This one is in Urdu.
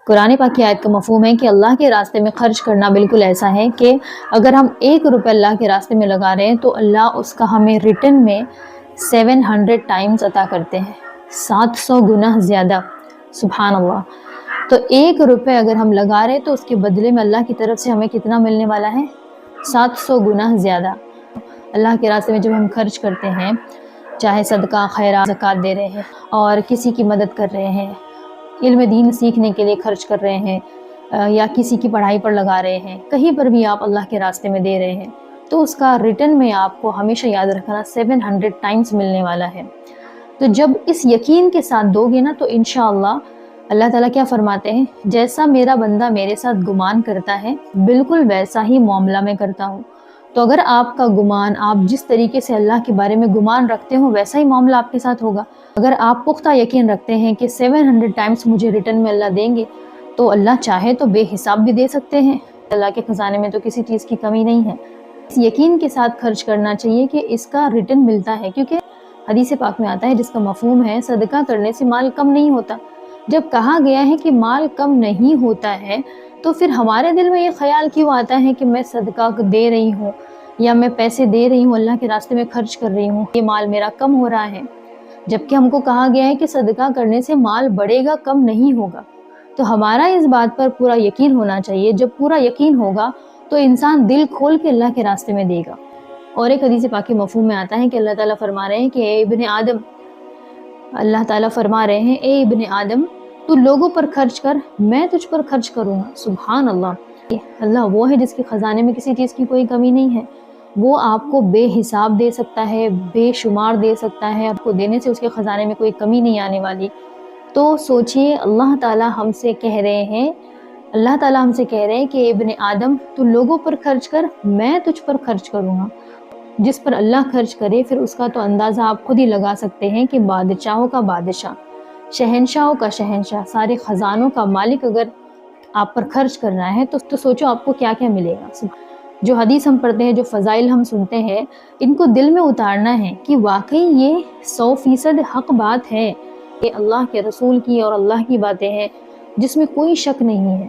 قرآن پاک کی آیت کا مفہوم ہے کہ اللہ کے راستے میں خرچ کرنا بالکل ایسا ہے کہ اگر ہم 1 روپے اللہ کے راستے میں لگا رہے ہیں تو اللہ اس کا ہمیں ریٹرن میں 700 ٹائمز عطا کرتے ہیں، 700 گنا زیادہ۔ سبحان اللہ۔ تو 1 روپے اگر ہم لگا رہے ہیں تو اس کے بدلے میں اللہ کی طرف سے ہمیں کتنا ملنے والا ہے؟ 700 گنا زیادہ۔ اللہ کے راستے میں جب ہم خرچ کرتے ہیں، چاہے صدقہ، خیرات، زکوٰۃ دے رہے ہیں اور کسی کی مدد کر رہے ہیں، علم دین سیکھنے کے لیے خرچ کر رہے ہیں، یا کسی کی پڑھائی پر لگا رہے ہیں، کہیں پر بھی آپ اللہ کے راستے میں دے رہے ہیں تو اس کا ریٹرن میں آپ کو ہمیشہ یاد رکھنا 700 ٹائمز ملنے والا ہے۔ تو جب اس یقین کے ساتھ دو گے نا تو انشاءاللہ اللہ تعالیٰ کیا فرماتے ہیں، جیسا میرا بندہ میرے ساتھ گمان کرتا ہے بالکل ویسا ہی معاملہ میں کرتا ہوں۔ تو اگر آپ کا گمان، آپ جس طریقے سے اللہ کے بارے میں گمان رکھتے ہو ویسا ہی معاملہ آپ کے ساتھ ہوگا۔ اگر آپ پختہ یقین رکھتے ہیں کہ 700 ٹائمز مجھے ریٹرن میں اللہ دیں گے تو اللہ چاہے تو بے حساب بھی دے سکتے ہیں۔ اللہ کے خزانے میں تو کسی چیز کی کمی نہیں ہے۔ اس یقین کے ساتھ خرچ کرنا چاہیے کہ اس کا ریٹرن ملتا ہے، کیونکہ حدیث پاک میں آتا ہے جس کا مفہوم ہے صدقہ کرنے سے مال کم نہیں ہوتا۔ جب کہا گیا ہے کہ مال کم نہیں ہوتا ہے تو پھر ہمارے دل میں یہ خیال کیوں آتا ہے کہ میں صدقہ دے رہی ہوں یا میں پیسے دے رہی ہوں، اللہ کے راستے میں خرچ کر رہی ہوں، یہ مال میرا کم ہو رہا ہے، جبکہ ہم کو کہا گیا ہے کہ صدقہ کرنے سے مال بڑھے گا، کم نہیں ہوگا۔ تو ہمارا اس بات پر پورا یقین ہونا چاہیے۔ جب پورا یقین ہوگا تو انسان دل کھول کے اللہ کے راستے میں دے گا۔ اور ایک حدیث پاک کے مفہوم میں آتا ہے کہ اللہ تعالیٰ فرما رہے ہیں کہ اے ابن آدم، اللہ تعالیٰ فرما رہے ہیں اے ابن آدم تو لوگوں پر خرچ کر، میں تجھ پر خرچ کروں گا۔ سبحان اللہ۔ اللہ وہ ہے جس کے خزانے میں کسی چیز کی کوئی کمی نہیں ہے، وہ آپ کو بے حساب دے سکتا ہے، بے شمار دے سکتا ہے، آپ کو دینے سے اس کے خزانے میں کوئی کمی نہیں آنے والی۔ تو سوچئے اللہ تعالیٰ ہم سے کہہ رہے ہیں، اللہ تعالیٰ ہم سے کہہ رہے ہیں کہ ابن آدم تو لوگوں پر خرچ کر، میں تجھ پر خرچ کروں گا۔ جس پر اللہ خرچ کرے پھر اس کا تو اندازہ آپ خود ہی لگا سکتے ہیں کہ بادشاہوں کا بادشاہ، شہنشاہوں کا شہنشاہ، سارے خزانوں کا مالک اگر آپ پر خرچ کرنا ہے تو سوچو آپ کو کیا کیا ملے گا۔ جو حدیث ہم پڑھتے ہیں، جو فضائل ہم سنتے ہیں، ان کو دل میں اتارنا ہے کہ واقعی یہ 100% حق بات ہے، یہ اللہ کے رسول کی اور اللہ کی باتیں ہیں جس میں کوئی شک نہیں ہے۔